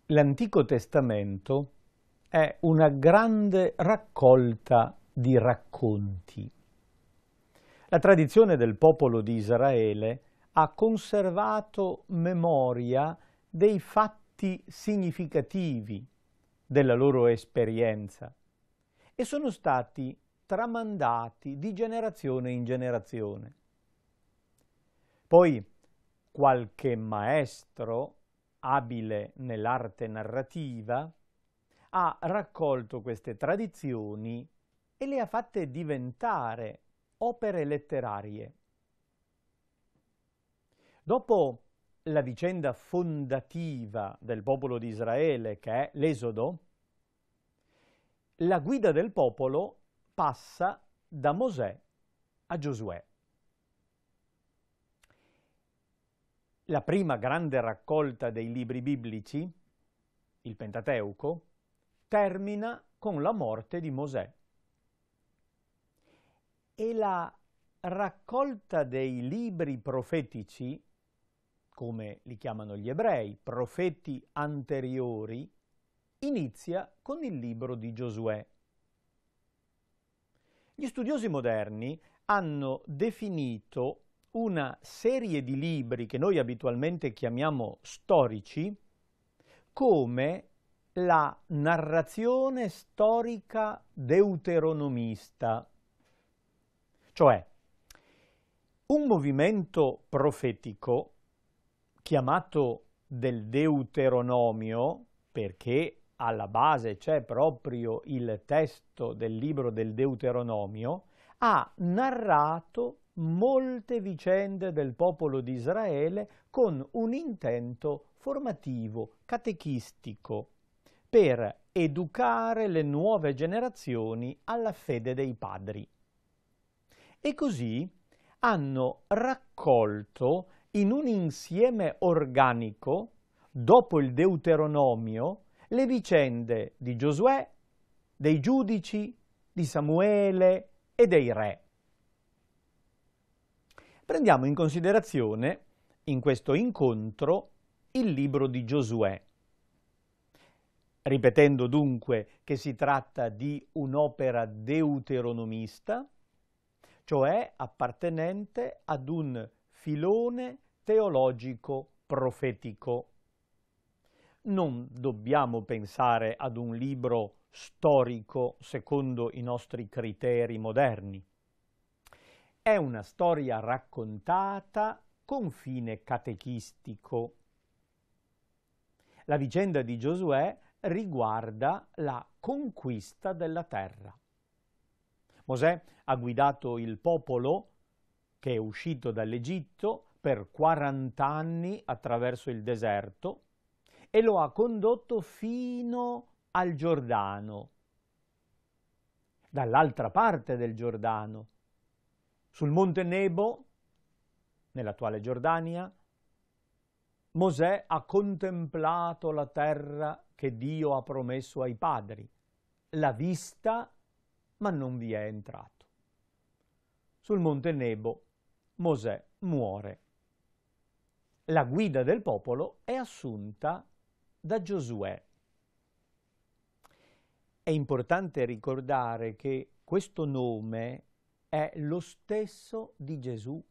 L'Antico Testamento è una grande raccolta di racconti. La tradizione del popolo di Israele ha conservato memoria dei fatti significativi della loro esperienza e sono stati tramandati di generazione in generazione. Poi qualche maestro abile nell'arte narrativa, ha raccolto queste tradizioni e le ha fatte diventare opere letterarie. Dopo la vicenda fondativa del popolo di Israele, che è l'Esodo, la guida del popolo passa da Mosè a Giosuè. La prima grande raccolta dei libri biblici, il Pentateuco, termina con la morte di Mosè. E la raccolta dei libri profetici, come li chiamano gli ebrei, profeti anteriori, inizia con il libro di Giosuè. Gli studiosi moderni hanno definito una serie di libri che noi abitualmente chiamiamo storici come la narrazione storica deuteronomista, cioè un movimento profetico chiamato del Deuteronomio, perché alla base c'è proprio il testo del libro del Deuteronomio, ha narrato molte vicende del popolo di Israele con un intento formativo, catechistico, per educare le nuove generazioni alla fede dei padri. E così hanno raccolto in un insieme organico, dopo il Deuteronomio, le vicende di Giosuè, dei giudici, di Samuele e dei re. Prendiamo in considerazione, in questo incontro, il libro di Giosuè, ripetendo dunque che si tratta di un'opera deuteronomista, cioè appartenente ad un filone teologico profetico. Non dobbiamo pensare ad un libro storico secondo i nostri criteri moderni. È una storia raccontata con fine catechistico. La vicenda di Giosuè riguarda la conquista della terra. Mosè ha guidato il popolo che è uscito dall'Egitto per 40 anni attraverso il deserto e lo ha condotto fino al Giordano. Dall'altra parte del Giordano, sul monte Nebo, nell'attuale Giordania, Mosè ha contemplato la terra che Dio ha promesso ai padri. L'ha vista, ma non vi è entrato. Sul monte Nebo Mosè muore. La guida del popolo è assunta da Giosuè. È importante ricordare che questo nome è lo stesso di Gesù.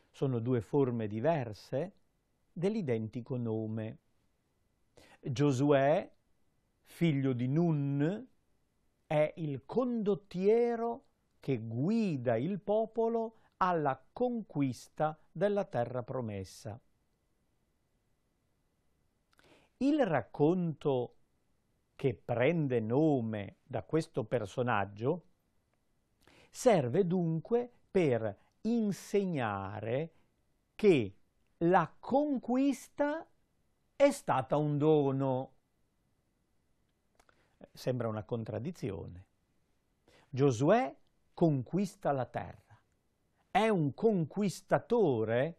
Sono due forme diverse dell'identico nome. Giosuè, figlio di Nun, è il condottiero che guida il popolo alla conquista della terra promessa. Il racconto che prende nome da questo personaggio, serve dunque per insegnare che la conquista è stata un dono. Sembra una contraddizione. Giosuè conquista la terra, è un conquistatore,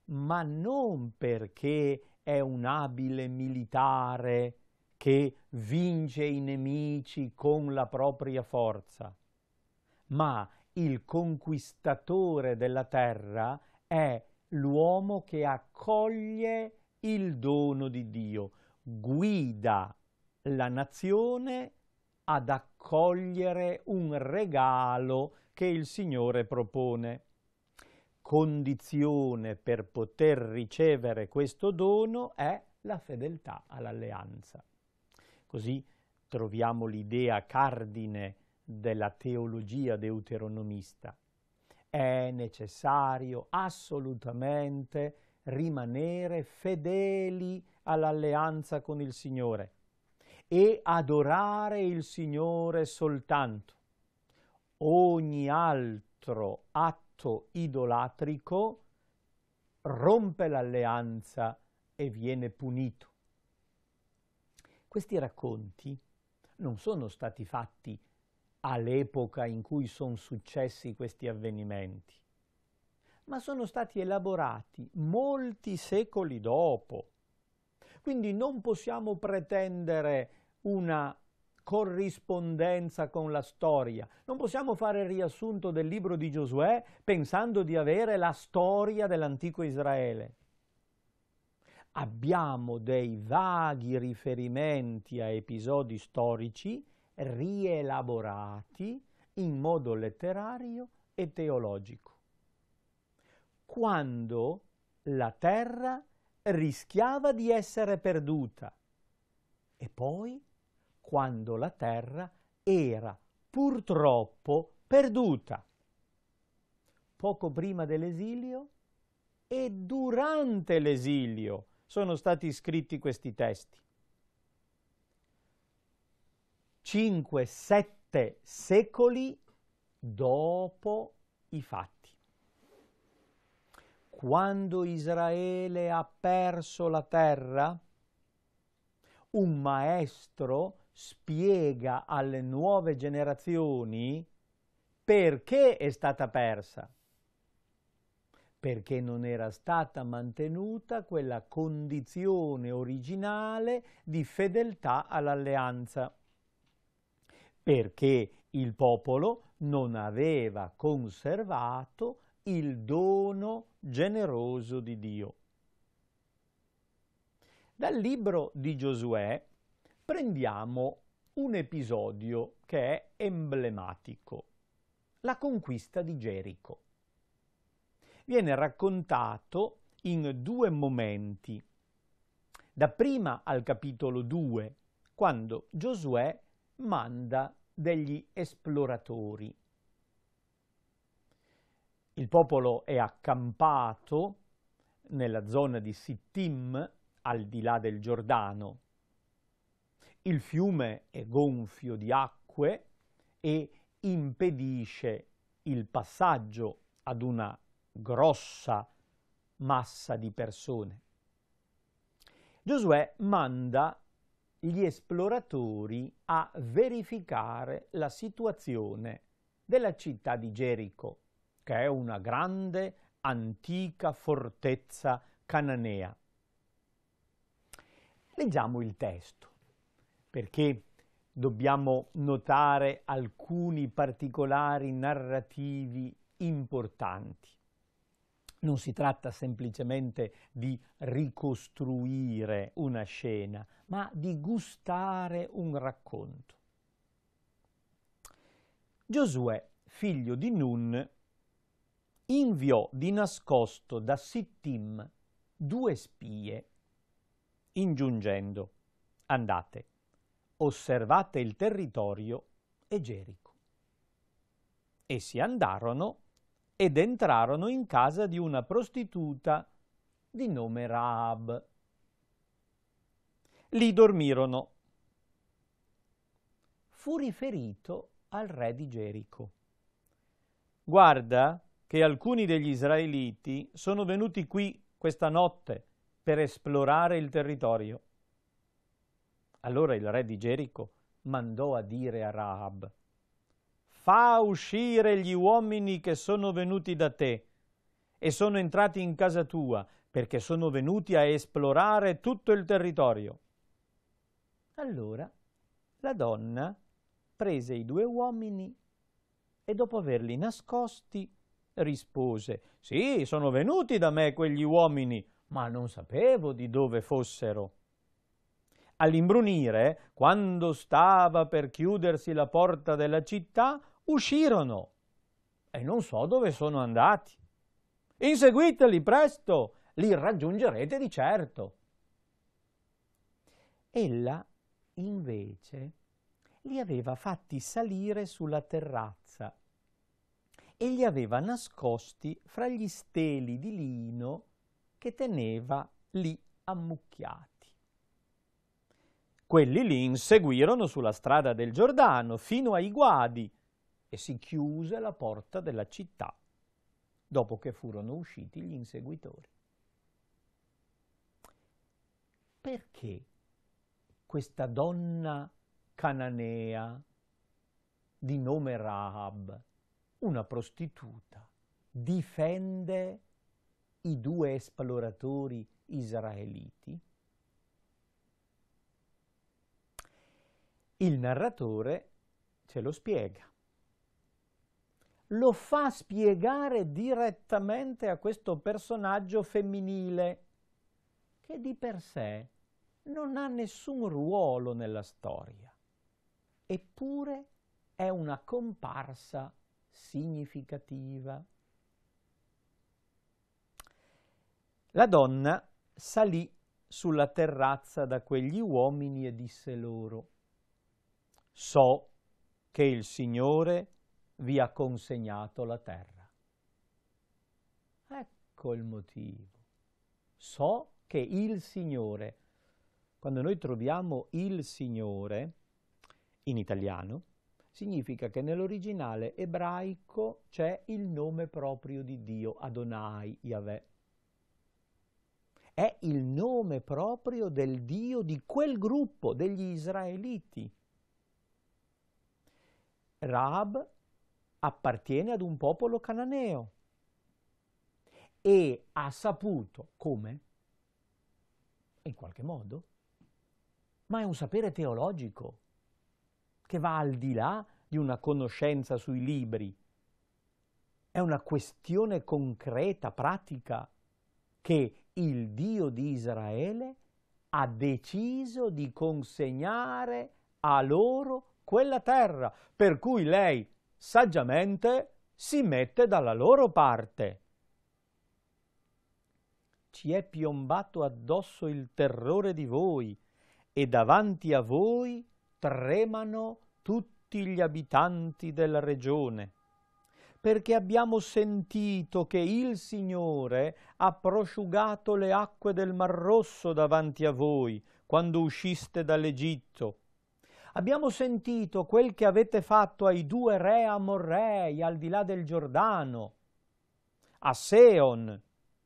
ma non perché è un abile militare che vince i nemici con la propria forza, ma il conquistatore della terra è l'uomo che accoglie il dono di Dio, guida la nazione ad accogliere un regalo che il Signore propone. Condizione per poter ricevere questo dono è la fedeltà all'alleanza. Così troviamo l'idea cardine della teologia deuteronomista. È necessario assolutamente rimanere fedeli all'alleanza con il Signore e adorare il Signore soltanto. Ogni altro atto idolatrico rompe l'alleanza e viene punito. Questi racconti non sono stati fatti all'epoca in cui sono successi questi avvenimenti, ma sono stati elaborati molti secoli dopo. Quindi non possiamo pretendere una corrispondenza con la storia. Non possiamo fare il riassunto del libro di Giosuè pensando di avere la storia dell'antico Israele. Abbiamo dei vaghi riferimenti a episodi storici rielaborati in modo letterario e teologico. Quando la terra rischiava di essere perduta e poi quando la terra era purtroppo perduta, poco prima dell'esilio e durante l'esilio sono stati scritti questi testi. 5-7 secoli dopo i fatti. Quando Israele ha perso la terra, un maestro spiega alle nuove generazioni perché è stata persa. Perché non era stata mantenuta quella condizione originale di fedeltà all'alleanza. Perché il popolo non aveva conservato il dono generoso di Dio. Dal libro di Giosuè prendiamo un episodio che è emblematico, la conquista di Gerico. Viene raccontato in 2 momenti, dapprima al capitolo 2, quando Giosuè manda degli esploratori. Il popolo è accampato nella zona di Sittim, al di là del Giordano. Il fiume è gonfio di acque e impedisce il passaggio ad una grossa massa di persone. Giosuè manda gli esploratori a verificare la situazione della città di Gerico, che è una grande, antica fortezza cananea. Leggiamo il testo, perché dobbiamo notare alcuni particolari narrativi importanti. Non si tratta semplicemente di ricostruire una scena, ma di gustare un racconto. Giosuè, figlio di Nun, inviò di nascosto da Sittim 2 spie, ingiungendo: andate, osservate il territorio e Gerico. Essi andarono ed entrarono in casa di una prostituta di nome Rahab. Lì dormirono. fu riferito al re di Gerico. Guarda che alcuni degli israeliti sono venuti qui questa notte per esplorare il territorio. Allora il re di Gerico mandò a dire a Rahab: fa uscire gli uomini che sono venuti da te e sono entrati in casa tua, perché sono venuti a esplorare tutto il territorio. Allora la donna prese i 2 uomini e dopo averli nascosti rispose: sì, sono venuti da me quegli uomini, ma non sapevo di dove fossero. All'imbrunire, quando stava per chiudersi la porta della città, uscirono e non so dove sono andati. Inseguiteli presto, li raggiungerete di certo. Ella, invece, li aveva fatti salire sulla terrazza e li aveva nascosti fra gli steli di lino che teneva lì ammucchiati. Quelli li inseguirono sulla strada del Giordano fino ai guadi e si chiuse la porta della città dopo che furono usciti gli inseguitori. Perché questa donna cananea di nome Rahab, una prostituta, difende i 2 esploratori israeliti? Il narratore ce lo spiega. Lo fa spiegare direttamente a questo personaggio femminile che di per sé non ha nessun ruolo nella storia, eppure è una comparsa significativa. La donna salì sulla terrazza da quegli uomini e disse loro: so che il Signore vi ha consegnato la terra. Ecco il motivo. So che il Signore, quando noi troviamo il Signore in italiano, significa che nell'originale ebraico c'è il nome proprio di Dio, Adonai, Yahweh. È il nome proprio del Dio di quel gruppo, degli israeliti. Rahab appartiene ad un popolo cananeo e ha saputo, come? In qualche modo, ma è un sapere teologico che va al di là di una conoscenza sui libri. È una questione concreta, pratica, che il Dio di Israele ha deciso di consegnare a loro quella terra, per cui lei saggiamente si mette dalla loro parte. Ci è piombato addosso il terrore di voi e davanti a voi tremano tutti gli abitanti della regione, perché abbiamo sentito che il Signore ha prosciugato le acque del Mar Rosso davanti a voi quando usciste dall'Egitto. Abbiamo sentito quel che avete fatto ai 2 re Amorrei al di là del Giordano, a Seon,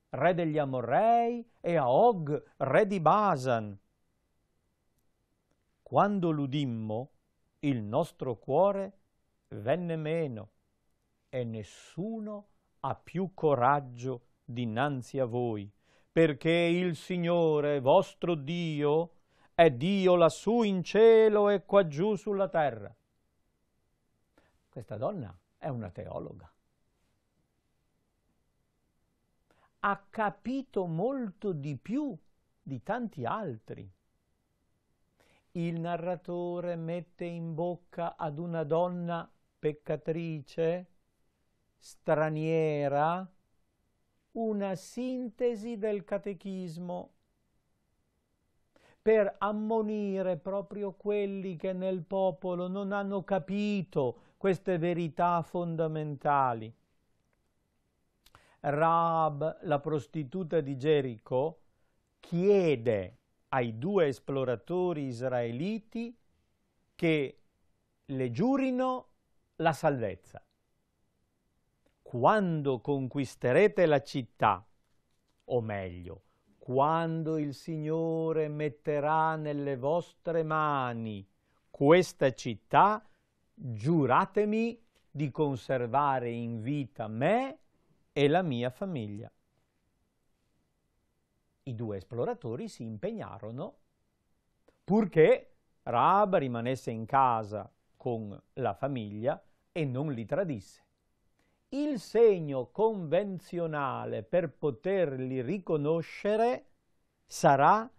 re degli Amorrei, e a Og, re di Basan. Quando l'udimmo, il nostro cuore venne meno e nessuno ha più coraggio dinanzi a voi, perché il Signore vostro Dio è Dio lassù in cielo e quaggiù sulla terra. Questa donna è una teologa. Ha capito molto di più di tanti altri. Il narratore mette in bocca ad una donna peccatrice, straniera, una sintesi del catechismo per ammonire proprio quelli che nel popolo non hanno capito queste verità fondamentali. Rahab, la prostituta di Gerico, chiede ai 2 esploratori israeliti che le giurino la salvezza. Quando conquisterete la città, o meglio, quando il Signore metterà nelle vostre mani questa città, giuratemi di conservare in vita me e la mia famiglia. I due esploratori si impegnarono purché Rahab rimanesse in casa con la famiglia e non li tradisse. Il segno convenzionale per poterli riconoscere sarà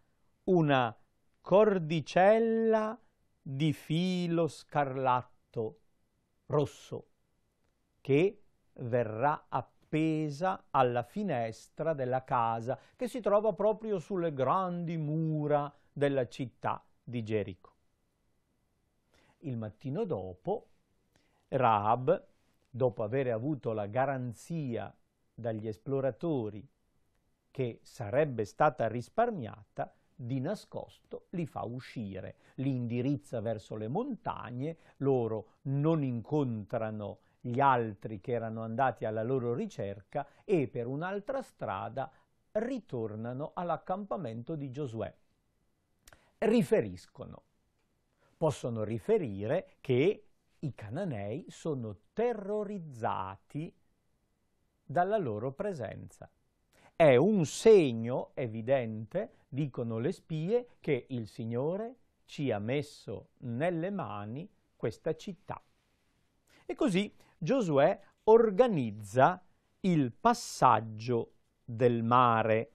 una cordicella di filo scarlatto rosso che verrà appesa alla finestra della casa che si trova proprio sulle grandi mura della città di Gerico. Il mattino dopo, Rahab, dopo aver avuto la garanzia dagli esploratori che sarebbe stata risparmiata, di nascosto li fa uscire, li indirizza verso le montagne, loro non incontrano gli altri che erano andati alla loro ricerca e per un'altra strada ritornano all'accampamento di Giosuè. Possono riferire che i cananei sono terrorizzati dalla loro presenza. È un segno evidente, dicono le spie, che il Signore ci ha messo nelle mani questa città. E così Giosuè organizza il passaggio del mare.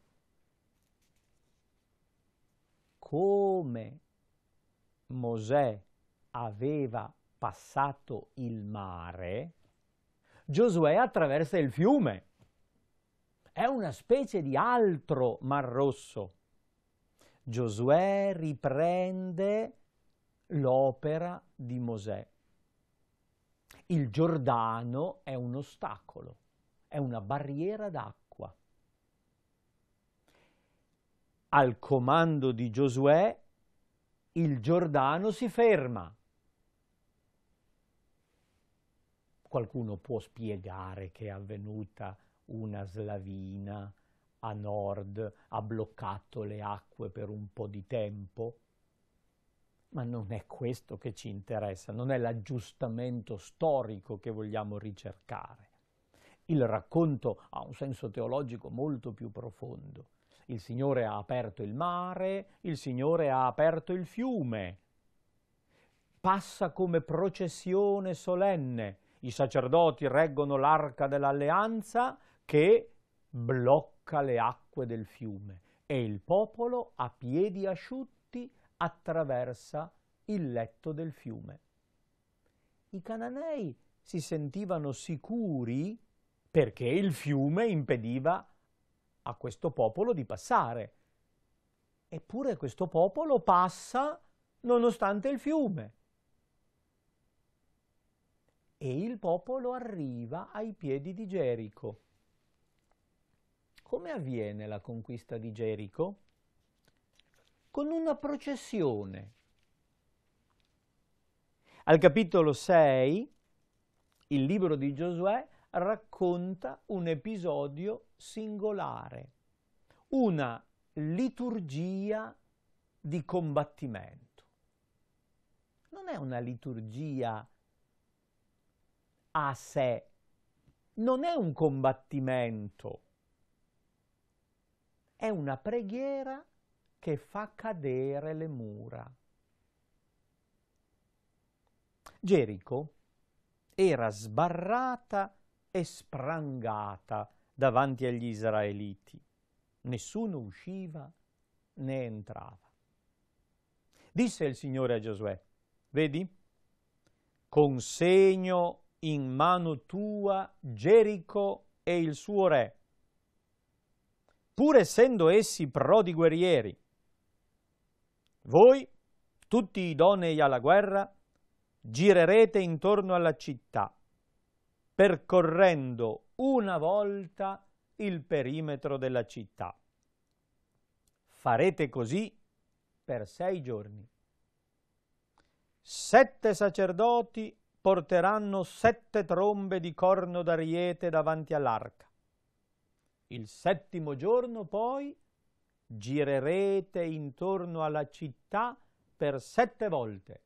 Come Mosè aveva passato il mare, Giosuè attraversa il fiume. È una specie di altro Mar Rosso. Giosuè riprende l'opera di Mosè. Il Giordano è un ostacolo, è una barriera d'acqua. Al comando di Giosuè, il Giordano si ferma. Qualcuno può spiegare che è avvenuta una slavina a nord, ha bloccato le acque per un po' di tempo? Ma non è questo che ci interessa, non è l'aggiustamento storico che vogliamo ricercare. Il racconto ha un senso teologico molto più profondo. Il Signore ha aperto il mare, il Signore ha aperto il fiume. Passa come processione solenne. I sacerdoti reggono l'arca dell'alleanza che blocca le acque del fiume e il popolo a piedi asciutti attraversa il letto del fiume. I cananei si sentivano sicuri perché il fiume impediva a questo popolo di passare. Eppure questo popolo passa nonostante il fiume. E il popolo arriva ai piedi di Gerico. Come avviene la conquista di Gerico? Con una processione. Al capitolo 6, il libro di Giosuè racconta un episodio singolare, una liturgia di combattimento. Non è una liturgia a sé, non è un combattimento, è una preghiera che fa cadere le mura. Gerico era sbarrata e sprangata davanti agli israeliti. Nessuno usciva né entrava. Disse il Signore a Giosuè: vedi, consegno in mano tua Gerico e il suo re, pur essendo essi prodi guerrieri. Voi, tutti idonei alla guerra, girerete intorno alla città, percorrendo una volta il perimetro della città. Farete così per 6 giorni. 7 sacerdoti porteranno 7 trombe di corno d'ariete davanti all'arca. Il 7° giorno poi girerete intorno alla città per 7 volte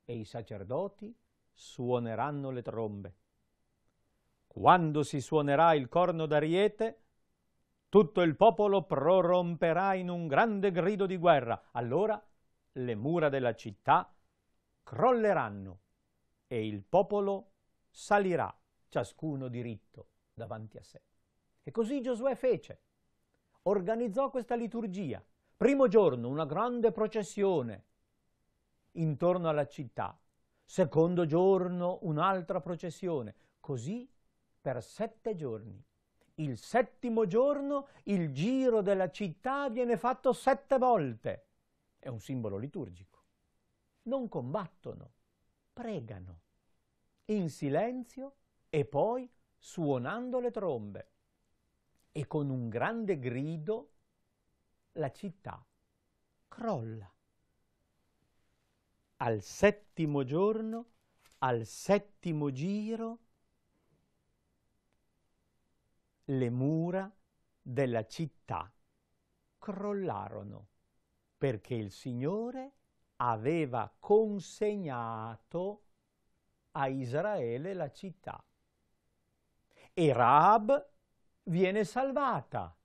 e i sacerdoti suoneranno le trombe. Quando si suonerà il corno d'ariete, tutto il popolo proromperà in un grande grido di guerra. Allora le mura della città crolleranno e il popolo salirà, ciascuno diritto davanti a sé. E così Giosuè fece. Organizzò questa liturgia. Primo giorno una grande processione intorno alla città. Secondo giorno un'altra processione. Così per 7 giorni. Il 7° giorno il giro della città viene fatto 7 volte. È un simbolo liturgico. Non combattono, pregano, in silenzio e poi suonando le trombe. E con un grande grido la città crolla. Al 7° giorno, al 7° giro, le mura della città crollarono, perché il Signore aveva consegnato a Israele la città. E Rahab viene salvata,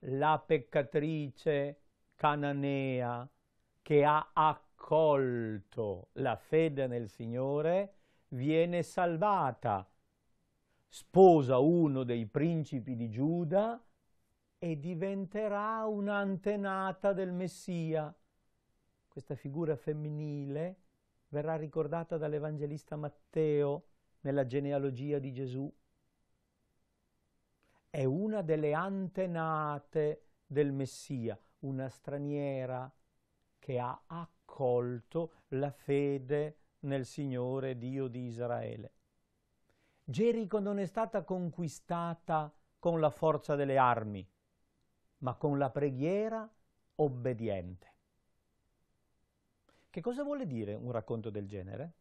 la peccatrice cananea che ha accolto la fede nel Signore, viene salvata. Sposa uno dei principi di Giuda e diventerà un'antenata del Messia. Questa figura femminile verrà ricordata dall'Evangelista Matteo nella genealogia di Gesù. È una delle antenate del Messia, una straniera che ha accolto la fede nel Signore Dio di Israele. Gerico non è stata conquistata con la forza delle armi, ma con la preghiera obbediente. Che cosa vuole dire un racconto del genere?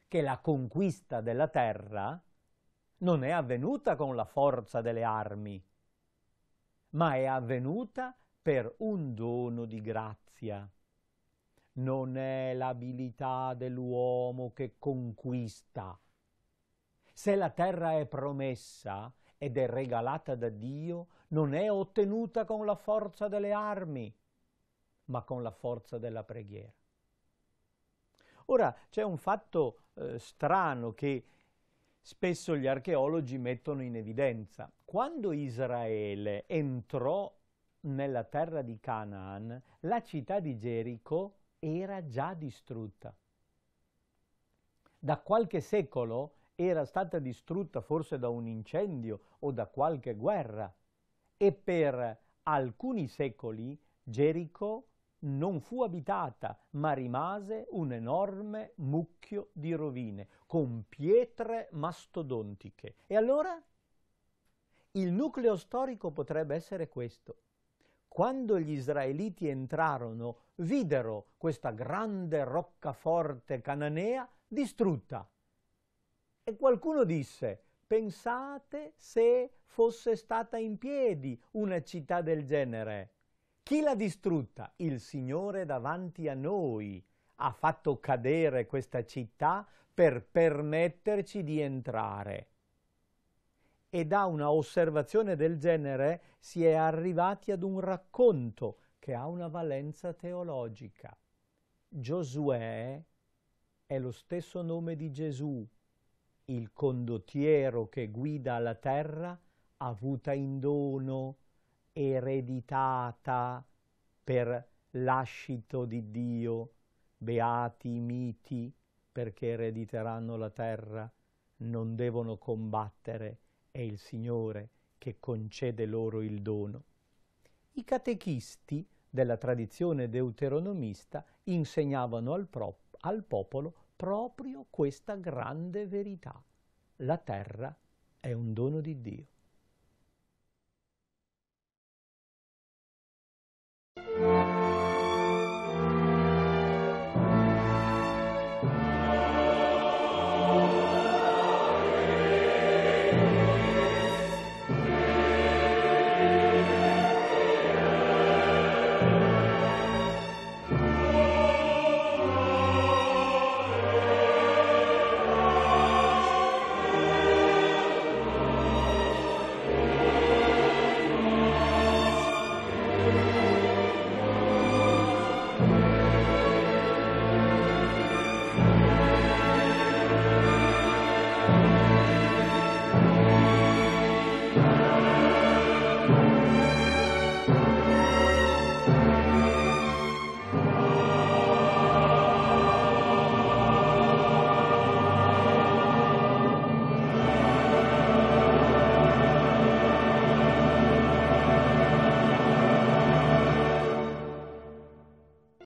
Che la conquista della terra non è avvenuta con la forza delle armi, ma è avvenuta per un dono di grazia. Non è l'abilità dell'uomo che conquista. Se la terra è promessa ed è regalata da Dio, non è ottenuta con la forza delle armi, ma con la forza della preghiera. Ora c'è un fatto strano che spesso gli archeologi mettono in evidenza. Quando Israele entrò nella terra di Canaan, la città di Gerico era già distrutta. Da qualche secolo era stata distrutta forse da un incendio o da qualche guerra e per alcuni secoli Gerico non fu abitata, ma rimase un enorme mucchio di rovine, con pietre mastodontiche. E allora il nucleo storico potrebbe essere questo. Quando gli israeliti entrarono, videro questa grande roccaforte cananea distrutta. E qualcuno disse: pensate se fosse stata in piedi una città del genere. Chi l'ha distrutta? Il Signore davanti a noi ha fatto cadere questa città per permetterci di entrare. E da una osservazione del genere si è arrivati ad un racconto che ha una valenza teologica. Giosuè è lo stesso nome di Gesù, il condottiero che guida la terra avuta in dono, ereditata per lascito di Dio. Beati i miti, perché erediteranno la terra, non devono combattere, è il Signore che concede loro il dono. I catechisti della tradizione deuteronomista insegnavano al popolo proprio questa grande verità. La terra è un dono di Dio.